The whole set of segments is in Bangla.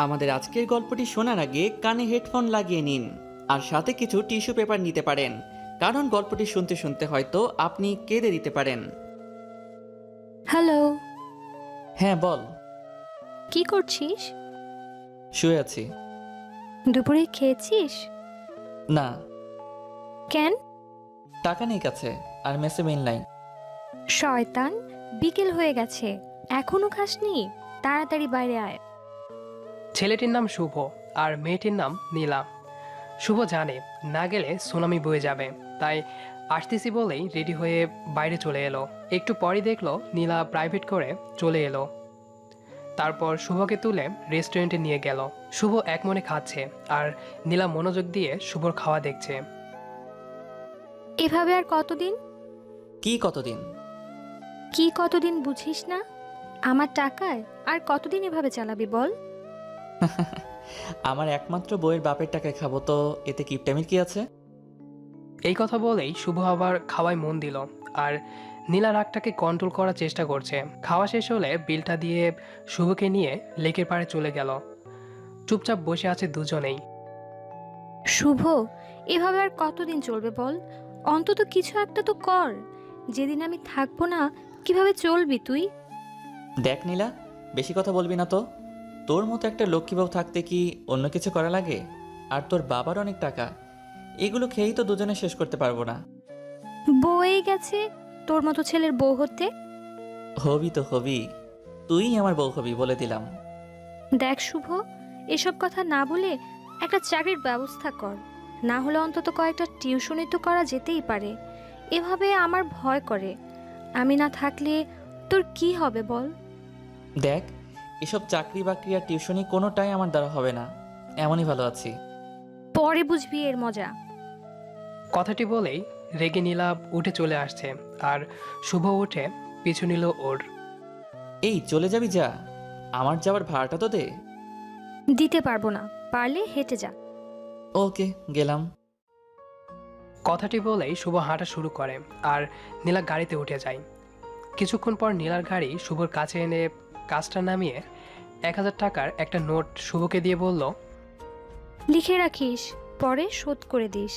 আমাদের আজকের গল্পটি শোনার আগে কানে হেডফোন লাগিয়ে নিন আর সাথে কিছু টিস্যু পেপার নিতে পারেন, কারণ গল্পটি শুনতে শুনতে হয়তো আপনি কেঁদে দিতে পারেন। হ্যালো। হ্যাঁ বল। কি করছিস? শুয়ে আছি। দুপুরে খেয়েছিস? না। কেন? টাকা নেই কাছে, আর মেসে মেইল নাই। শয়তান, বিকেল হয়ে গেছে, এখনো খাসনি? তাড়াতাড়ি বাইরে আয়। ছেলেটির নাম শুভ আর মেয়েটির নাম নীলা। শুভ জানে না গেলে সুনামি বয়ে যাবে, তাই আসতেছি বলেই রেডি হয়ে বাইরে চলে এলো। একটু পরই দেখলো নীলা প্রাইভেট করে চলে এলো। তারপর শুভকে তুলে রেস্টুরেন্টে নিয়ে গেল। শুভ এক মনে খাচ্ছে আর নীলা মনোযোগ দিয়ে শুভর খাওয়া দেখছে। এভাবে আর কতদিন? কি কতদিন? কি কতদিন বুঝিস না? আমার টাকায় আর কতদিন এভাবে চালাবি বল? আমার একমাত্র বইয়ের বাপের টাকায় খাবো, তো এতে কিপটামির কি আছে? এই কথা বলেই শুভ আবার খাওয়ায় মন দিল আর নীলা রাগটাকে কন্ট্রোল করার চেষ্টা করছে। খাওয়া শেষ হলে বিলটা দিয়ে শুভকে নিয়ে লেকের পাড়ে চলে গেল। চুপচাপ বসে আছে দুজনেই। শুভ, এভাবে আর কতদিন চলবে বল? অন্তত কিছু একটা তো কর। যেদিন আমি থাকবো না, কিভাবে চলবি তুই? দেখ নীলা, বেশি কথা বলবি না তো। তোর মতো একটা লক্ষ্মী বউ থাকতে কি অন্য কিছু করা লাগে? আর তোর বাবার অনেক টাকা, এগুলো খেয়েই তো দুজনে শেষ করতে পারবো না। বয়ে গেছে তোর মতো ছেলের বউ হতে। হবি তো হবি, তুই আমার বউ হবি বলে দিলাম। দেখ শুভ, এসব কথা না বলে একটা চাকরির ব্যবস্থা কর। না হলে অন্তত কয়েকটা টিউশনি তো করা যেতেই পারে। এভাবে আমার ভয় করে। আমি না থাকলে তোর কি হবে বল? দেখ, এসব চাকরি বাকরি আর টিউশনি কোনোটাই আমার দ্বারা হবে না, এমনই ভালো আছি। পরে বুঝবি এর মজা। কথাটি বলেই রেগে নীলা উঠে চলে আসছে আর শুভ উঠে পিছু নিল ওর। এই চলে যাবি যা, আমার যাওয়ার ভাড়াটা তো দে। দিতে পারবো না, পারলে হেঁটে যা। ওকে, গেলাম। কথাটি বলেই শুভ হাঁটা শুরু করে আর নীলা গাড়িতে উঠে যায়। কিছুক্ষণ পর নীলার গাড়ি শুভর কাছে এনে কাজটা নামিয়ে 1,000 টাকার একটা নোট শুভকে দিয়ে বলল, লিখে রাখিস, পরে শোধ করে দিস।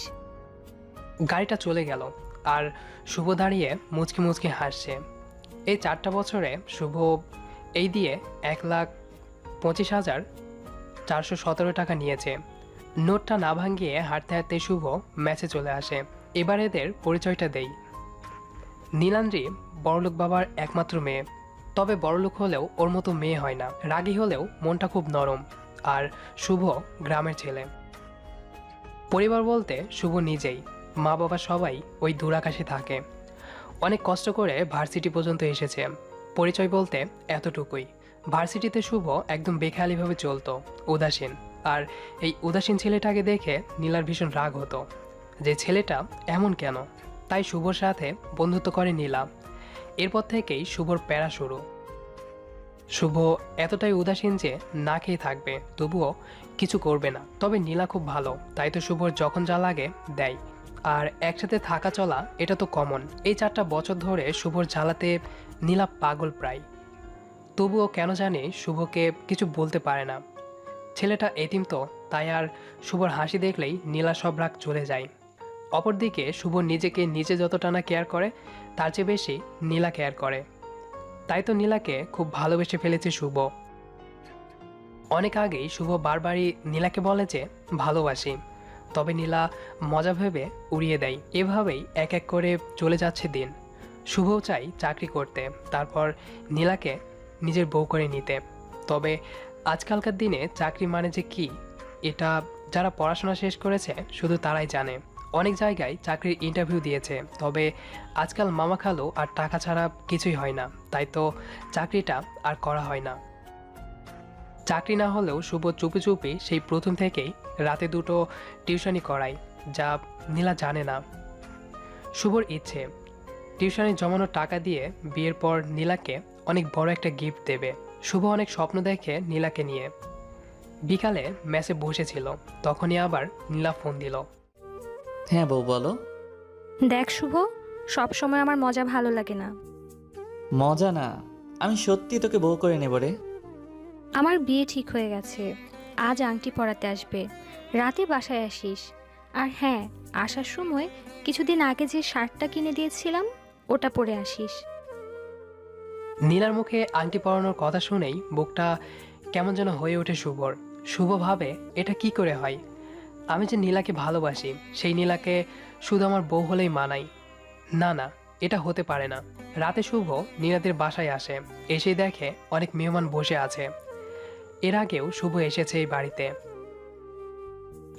গাড়িটা চলে গেল আর শুভ দাঁড়িয়ে মুচকি মুচকি হাসছে। এই 4টা বছরে শুভ এই দিয়ে 1,25,417 টাকা নিয়েছে। নোটটা না ভাঙিয়ে হাঁটতে হাঁটতে শুভ ম্যাচে চলে আসে। এবার এদের পরিচয়টা দেই। নীলান্দ্রি বড়লোক বাবার একমাত্র মেয়ে, তবে বড়লোক হলেও ওর মতো মেয়ে হয় না। রাগী হলেও মনটা খুব নরম। আর শুভ গ্রামের ছেলে। পরিবার বলতে শুভ নিজেই, মা বাবা সবাই ওই দূরাকাশে থাকে। অনেক কষ্ট করে ভার্সিটি পর্যন্ত এসেছে। পরিচয় বলতে এতটুকুই। ভার্সিটিতে শুভ একদম বেখেয়ালিভাবে চলতো, উদাসীন। আর এই উদাসীন ছেলেটাকে দেখে নীলার ভীষণ রাগ হতো, যে ছেলেটা এমন কেন। তাই শুভর সাথে বন্ধুত্ব করে নীলা। এরপর থেকেই শুভর প্যারা শুরু। শুভ এতটাই উদাসীন যে না খেয়ে থাকবে, তবুও কিছু করবে না। তবে নীলা খুব ভালো, তাই তো শুভর যখন যা লাগে দেয়। আর একসাথে থাকা চলা এটা তো কমন। এই 4টা বছর ধরে শুভর জ্বালাতে নীলা পাগল প্রায়। তবুও কেন জানি শুভকে কিছু বলতে পারে না। ছেলেটা এতিম তো, তাই আর শুভর হাসি দেখলেই নীলা সব রাগ চলে যায়। অপরদিকে শুভ নিজেকে নিজে যতটা না কেয়ার করে, তার চেয়ে বেশি নীলা কেয়ার করে। তাই তো নীলাকে খুব ভালোবেসে ফেলেছে শুভ। অনেক আগেই শুভ বারবারই নীলাকে বলে যে ভালোবাসি, তবে নীলা মজা ভেবে উড়িয়ে দেয়। এভাবেই এক এক করে চলে যাচ্ছে দিন। শুভও চাই চাকরি করতে, তারপর নীলাকে নিজের বউ করে নিতে। তবে আজকালকার দিনে চাকরি মানে যে কি, এটা যারা পড়াশোনা শেষ করেছে শুধু তারাই জানে। অনেক জায়গায় চাকরির ইন্টারভিউ দিয়েছে, তবে আজকাল মামা খালু আর টাকা ছাড়া কিছুই হয় না, তাই তো চাকরিটা আর করা হয় না। চাকরি না হলেও শুভ চুপি চুপি সেই প্রথম থেকেই রাতে 2টো টিউশনি করায়, যা নীলা জানে না। শুভর ইচ্ছে টিউশনি জমানো টাকা দিয়ে বিয়ের পর নীলাকে অনেক বড় একটা গিফট দেবে। শুভ অনেক স্বপ্ন দেখে নীলাকে নিয়ে। বিকালে ম্যাচে বসেছিল, তখনই আবার নীলা ফোন দিল। হ্যাঁ বউ বলো। দেখ শুভ, সব সময় আমার মজা ভালো লাগে না। মজা না, আমি সত্যি তোকে বউ করে নেব রে। আমার বিয়ে ঠিক হয়ে গেছে। আজ আংটি পরাতে আসবে, রাতে বাসায় আসিস। আর হ্যাঁ, আসার সময় কিছুদিন আগে যে শার্টটা কিনে দিয়েছিলাম ওটা পরে আসিস। নীলার মুখে আংটি পরানোর কথা শুনেই বুকটা কেমন যেন হয়ে ওঠে শুভর। শুভ ভাবে, এটা কি করে হয়? আমি যে নীলাকে ভালোবাসি, সেই নীলাকে শুধু আমার বউ হলেই মানাই। না না, এটা হতে পারে না। রাতে শুভ নীলাদের বাসায় আসে। এসে দেখে অনেক মেহমান বসে আছে। এর আগেও শুভ এসেছে এই বাড়িতে।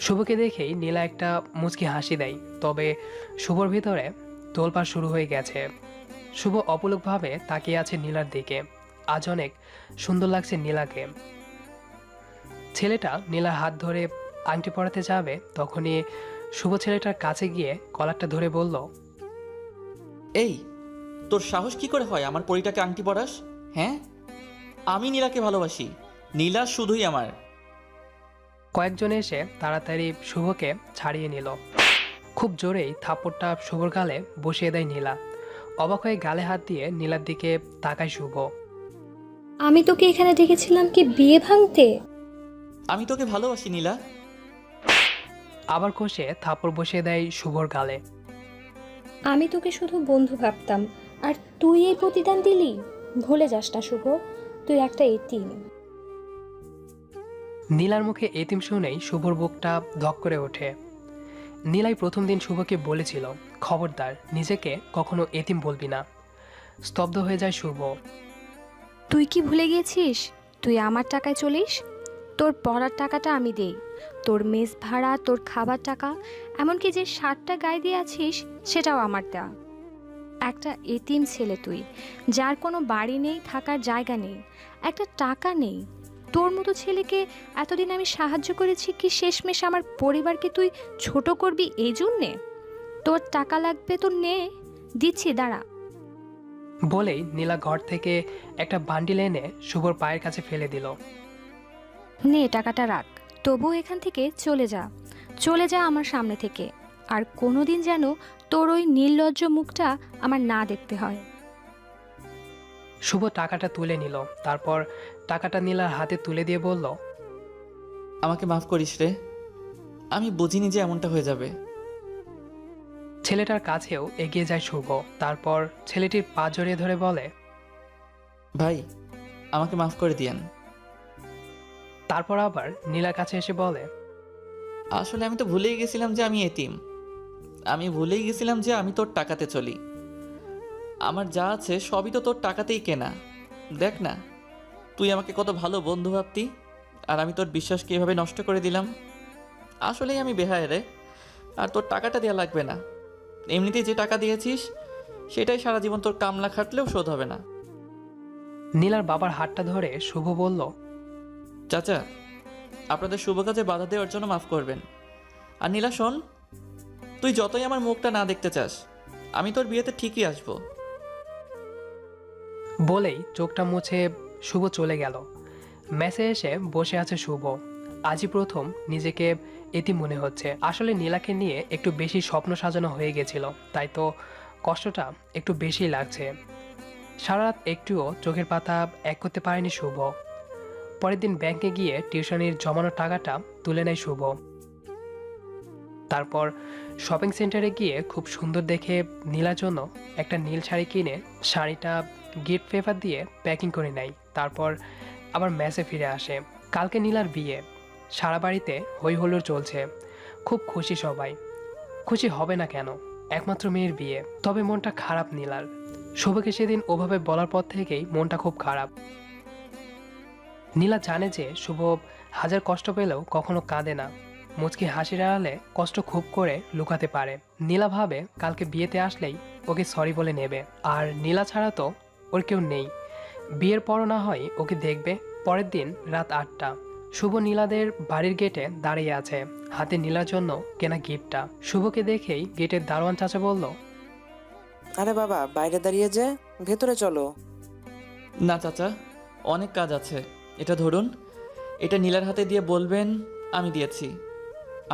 শুভকে দেখেই নীলা একটা মুচকি হাসি দেয়, তবে শুভর ভিতরে তোলপাড় শুরু হয়ে গেছে। শুভ অপলকভাবে তাকিয়ে আছে নীলার দিকে। আজ অনেক সুন্দর লাগছে নীলাকে। ছেলেটা নীলার হাত ধরে আংটি পরাতে যাবে, তখনই শুভ ছেলেটার কাছে গিয়ে কলারটা ধরে বলল, এই, তোর সাহস কি করে হয় আমার পরিটাকে আংটি পরাস? হ্যাঁ, আমি নীলাকে ভালোবাসি। নীলা শুধুই আমার। কয়েকজন এসে তাড়াতাড়ি শুভকে ছাড়িয়ে নিল। খুব জোরেই থাপ্পড়টা শুভর গালে বসিয়ে দেয় নীলা। অবাক হয়ে গালে হাত দিয়ে নীলার দিকে তাকায় শুভ। আমি তোকে এখানে ডেকেছিলাম কি বিয়ে ভাঙতে? আমি তোকে ভালোবাসি নীলা। আবার কষে থাপ্পড় বসিয়ে দেয় শুভর গালে। আমি তোকে শুধু বন্ধু ভাবতাম, আর তুই এই প্রতিদান দিলি? ভুলে যাস না শুভ, তুই একটা এতিম। নীলার মুখে এতিম শুনেই শুভর বুকটা ধক করে ওঠে। নীলাই প্রথম দিন শুভকে বলেছিল, খবরদার নিজেকে কখনো এতিম বলবি না। স্তব্ধ হয়ে যায় শুভ। তুই কি ভুলে গেছিস? তুই আমার টাকায় চলিস। তোর পড়ার টাকাটা আমি দেই, তোর মেস ভাড়া, তোর খাবার টাকা, এমনকি যে শার্টটা গায়ে দিয়ে আছিস সেটাও আমার দেওয়া। একটা এতিম ছেলে তুই, যার কোনো বাড়ি নেই, থাকার জায়গা নেই, একটা টাকা নেই। তোর মতো ছেলেকে এতদিন আমি সাহায্য করেছি কি শেষমেশ আমার পরিবারকে তুই ছোট করবি এই জন্যে? তোর টাকা লাগবে তো নে, দিচ্ছি, দাঁড়া। বলেই নীলা ঘর থেকে একটা বান্ডিল এনে শুভর পায়ের কাছে ফেলে দিল। নে টাকাটা রাখ, তবুও এখান থেকে চলে যা, চলে যা আমার সামনে থেকে। আর কোনোদিন যেন তোর ওই নির্লজ্জ মুখটা আমার না দেখতে হয়। শুভ টাকাটা তুলে নিল, তারপর টাকাটা নীলার হাতে তুলে দিয়ে বলল, আমাকে মাফ করিস রে, আমি বুঝিনি যে এমনটা হয়ে যাবে। ছেলেটার কাছেও এগিয়ে যায় শুভ। তারপর ছেলেটির পা জড়িয়ে ধরে বলে, ভাই, আমাকে মাফ করে দিয়েন। তারপর আবার নীলার কাছে এসে বলে, আসলে আমি তো ভুলেই গেছিলাম যে আমি এতিম। আমি ভুলেই গেছিলাম যে আমি তোর টাকাতে চলি। আমার যা আছে সবই তো তোর টাকাতেই কেনা। দেখ না, তুই আমাকে কত ভালো বন্ধু ভাবতি, আর আমি তোর বিশ্বাসকে এভাবে নষ্ট করে দিলাম। আসলেই আমি বেহায় রে। আর তোর টাকাটা দেওয়া লাগবে না, এমনিতেই যে টাকা দিয়েছিস সেটাই সারা জীবন তোর কামলা খাটলেও শোধ হবে না। নীলার বাবার হাতটা ধরে শুভ বলল, চাচা, আপনাদের শুভ কাজে বাধা দেওয়ার জন্য মাফ করবেন। আর নীলা শোন, তুই যতই আমার মুখটা না দেখতে চাস, আমি তোর বিয়েতে ঠিকই আসবো। বলেই চোখটা মুছে শুভ চলে গেল। মেসে এসে বসে আছে শুভ। আজই প্রথম নিজেকে এতি মনে হচ্ছে। আসলে নীলাকে নিয়ে একটু বেশি স্বপ্ন সাজানো হয়ে গেছিল, তাই তো কষ্টটা একটু বেশি লাগছে। সারা রাত একটুও চোখের পাতা এক করতে পারেনি শুভ। পরের দিন ব্যাংকে গিয়ে টিউশনির জমানো টাকাটা তুলে নেয় শুভ। তারপর শপিং সেন্টারে গিয়ে খুব সুন্দর দেখে নীলার জন্য একটা নীল শাড়ি কিনে শাড়িটা গিফট পেপার দিয়ে প্যাকিং করে নেয়। তারপর আবার মেসে ফিরে আসে। কালকে নীলার বিয়ে। সারা বাড়িতে হই হুল্লোড় চলছে। খুব খুশি সবাই। খুশি হবে না কেন, একমাত্র মেয়ের বিয়ে। তবে মনটা খারাপ নীলার। শুভকে সেদিন ওভাবে বলার পর থেকেই মনটা খুব খারাপ। নীলা জানে যে শুভ হাজার কষ্ট পেলেও কখনো কাঁদে না। মুচকি হাসির আড়ালে কষ্ট খুব করে লুকাতে পারে। নীলা ভাবে কালকে বিয়েতে আসলেই ওকে সরি বলে নেবে। আর নীলা ছাড়া তো ওর কেউ নেই। বিয়ের পরও না হয় ওকে দেখবে। পরের দিন রাত 8টা। শুভ নীলাদের বাড়ির গেটে দাঁড়িয়ে আছে, হাতে নীলার জন্য কেনা গিফটটা। শুভকে দেখেই গেটের দারোয়ান চাচা বলল, আরে বাবা, বাইরে দাঁড়িয়ে যে, ভেতরে চলো। না চাচা, অনেক কাজ আছে। এটা ধরুন, এটা নীলার হাতে দিয়ে বলবেন আমি দিয়েছি।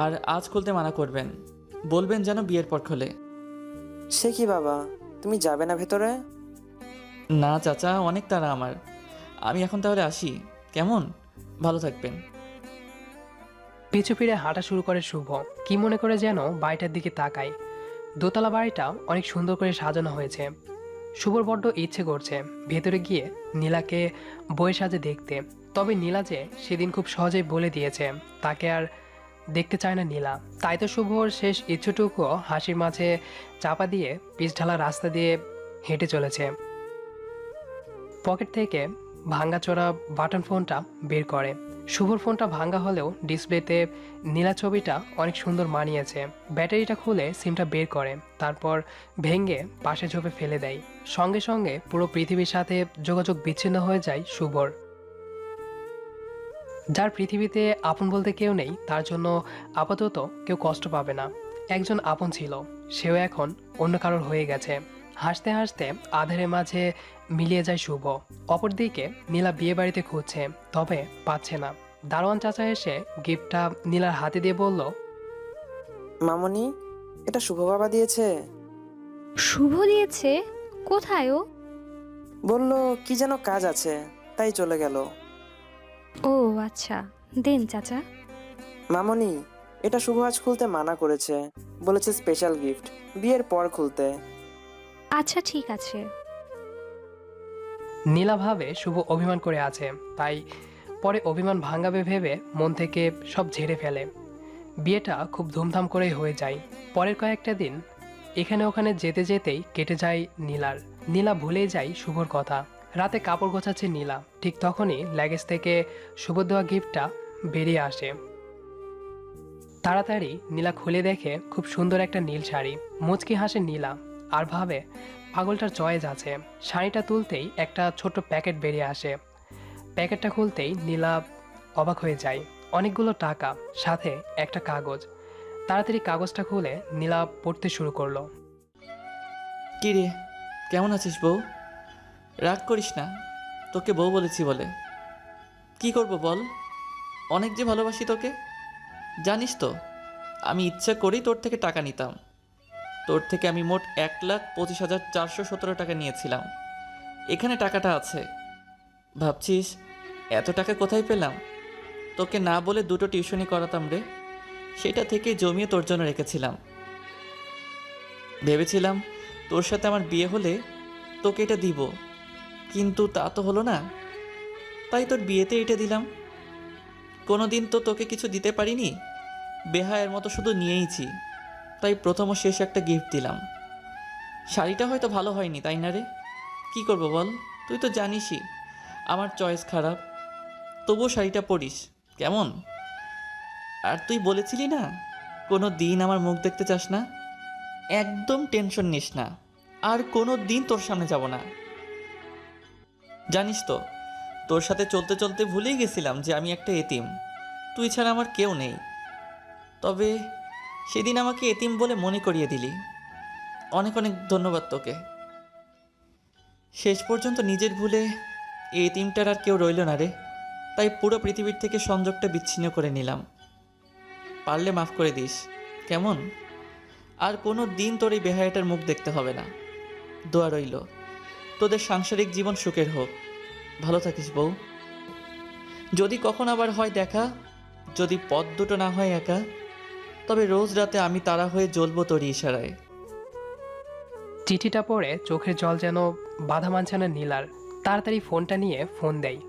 আর আজ খুলতে মানা করবেন, বলবেন যেন বিয়ের পর খোলে। সে কি বাবা, তুমি যাবে না ভেতরে? না চাচা, অনেক তাড়া আমার। আমি এখন তাহলে আসি। কেমন? ভালো থাকবেন। পিছু ফিরে হাঁটা শুরু করে শুভ। কি মনে করে যেন বাড়িটার দিকে তাকায়। দোতলা বাড়িটা অনেক সুন্দর করে সাজানো হয়েছে। শুভর বড্ড ইচ্ছে করছে ভেতরে গিয়ে নীলাকে বইয়ের সাজে দেখতে। তবে নীলা যে সেদিন খুব সহজেই বলে দিয়েছে তাকে আর দেখতে চায় না নীলা। তাই তো শুভর শেষ ইচ্ছুটুকুও হাসির মাঝে চাপা দিয়ে পিচ ঢালা রাস্তা দিয়ে হেঁটে চলেছে। পকেট থেকে ভাঙ্গাচোরা বাটন ফোনটা বের করে। শুভর ফোনটা ভাঙ্গা হলেও ডিসপ্লেতে নীলা ছবিটা অনেক সুন্দর মানিয়েছে। ব্যাটারিটা খুলে সিমটা বের করে, তারপর ভেঙে পাশে ঝোপে ফেলে দেয়। সঙ্গে সঙ্গে পুরো পৃথিবীর সাথে যোগাযোগ বিচ্ছিন্ন হয়ে যায় শুভর। যার পৃথিবীতে আপন বলতে কেউ নেই, তার জন্য আপাতত কেউ কষ্ট পাবে না। একজন আপন ছিল, সেও এখন অন্য কারোর হয়ে গেছে। হাসতে হাসতে আধারের মাঝে মিলিয়ে যায় শুভ। অপরদিকে নীলা বিয়ে বাড়িতে খুঁজছে, তবে পাচ্ছে না। দারোয়ান চাচা এসে গিফটটা নীলার হাতে দিয়ে বলল, মামনি, এটা শুভ বাবা দিয়েছে। শুভ দিয়েছে? কোথায় ও? বলল কি যেন কাজ আছে, তাই চলে গেল। ও আচ্ছা, দেন চাচা। মামনি, এটা শুভ আজ খুলতে মানা করেছে, বলেছে স্পেশাল গিফট, বিয়ের পর খুলতে। আচ্ছা ঠিক আছে। নীলা ভাবে শুভ অভিমান করে আছে, তাই পরে অভিমান ভাঙাবে ভেবে মন থেকে সব ঝেড়ে ফেলে। বিয়েটা খুব ধুমধাম করেই হয়ে যায়। পরের কয়েকটা দিন এখানে ওখানে যেতে যেতেই কেটে যায় নীলার। নীলা ভুলেই যায় শুভর কথা। রাতে কাপড় গোছাচ্ছে নীলা, ঠিক তখনই লাগেজ থেকে শুভ দেওয়া গিফটটা বেরিয়ে আসে। তাড়াতাড়ি নীলা খুলে দেখে খুব সুন্দর একটা নীল শাড়ি। মুচকি হাসে নীলা আর ভাবে পাগলটার চয়েস আছে। শাড়িটা তুলতেই একটা ছোট্ট প্যাকেট বেরিয়ে আসে। প্যাকেটটা খুলতেই নীলা অবাক হয়ে যায়। অনেকগুলো টাকা, সাথে একটা কাগজ। তাড়াতাড়ি কাগজটা খুলে নীলা পড়তে শুরু করলো। কি রে, কেমন আছিস বউ? রাগ করিস না, তোকে বউ বলেছি বলে। কি করব বল, অনেক যে ভালোবাসি তোকে। জানিস তো, আমি ইচ্ছা করেই তোর থেকে টাকা নিতাম। তোর থেকে আমি মোট 1,25,417 টাকা নিয়েছিলাম। এখানে টাকাটা আছে। ভাবছিস এত টাকা কোথায় পেলাম? তোকে না বলে 2টো টিউশনি করাতাম রে, সেটা থেকে জমিয়ে তোর জন্য রেখেছিলাম। ভেবেছিলাম তোর সাথে আমার বিয়ে হলে তোকে এটা দিব, কিন্তু তা তো হলো না। তাই তোর বিয়েতে এটা দিলাম। কোনো দিন তো তোকে কিছু দিতে পারিনি, বেহায়ের মতো শুধু নিয়েইছি। তাই প্রথম ও শেষ একটা গিফট দিলাম। শাড়িটা হয়তো ভালো হয়নি, তাই না রে? কি করব বল, তুই তো জানিসই আমার চয়েস খারাপ। তবুও শাড়িটা পরিস কেমন? আর তুই বলেছিলি না কোনো দিন আমার মুখ দেখতে চাস না। একদম টেনশন নিস না, আর কোনো দিন তোর সামনে যাব না। জানিস তো, তোর সাথে চলতে চলতে ভুলেই গেছিলাম যে আমি একটা এতিম। তুই ছাড়া আমার কেউ নেই। তবে সেদিন আমাকে এতিম বলে মনে করিয়ে দিলি। অনেক অনেক ধন্যবাদ তোকে। শেষ পর্যন্ত নিজের ভুলে এই এতিমটার আর কেউ রইল না রে। তাই পুরো পৃথিবীর থেকে সংযোগটা বিচ্ছিন্ন করে নিলাম। পারলে মাফ করে দিস কেমন? আর কোনো দিন তোর এই বেহায়াটার মুখ দেখতে হবে না। দোয়া রইল তোদের সাংসারিক জীবন সুখের হোক। ভালো থাকিস বউ। যদি কখন আবার হয় দেখা, যদি পথ দুটো না হয় একা, তবে রোজ রাতে আমি তারা হয়ে জ্বলবো তোর ইশারায়। চিঠিটা পড়ে চোখের জল যেন বাধা মানছে না নীলার। তাড়াতাড়ি ফোনটা নিয়ে ফোন দেয়।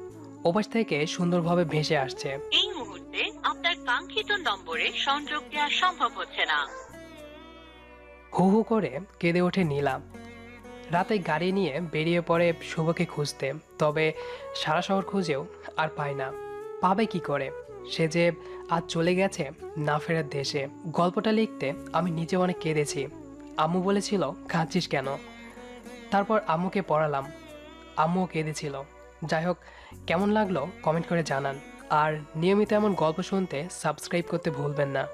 ওপাশ থেকে সুন্দরভাবে ভেসে আসছে, এই মুহূর্তে আপনার কাঙ্ক্ষিত নম্বরে সংযোগ দেওয়া সম্ভব হচ্ছে না। হু হু করে কেঁদে ওঠে নীলা। রাতে গাড়ি নিয়ে বেরিয়ে পড়ে শুভকে খুঁজতে। তবে সারা শহর খুঁজেও আর পায় না। পাবে কি করে? সে যে আজ চলে গেছে না ফেরার দেশে। গল্পটা লিখতে আমি নিজে অনেক কেঁদেছি। আম্মু বলেছিল কাঁদছিস কেন? তারপর আম্মুকে পড়ালাম, আম্মুও কেঁদেছিল। যাই হোক, কেমন লাগলো কমেন্ট করে জানান। আর নিয়মিত এমন গল্প শুনতে সাবস্ক্রাইব করতে ভুলবেন না।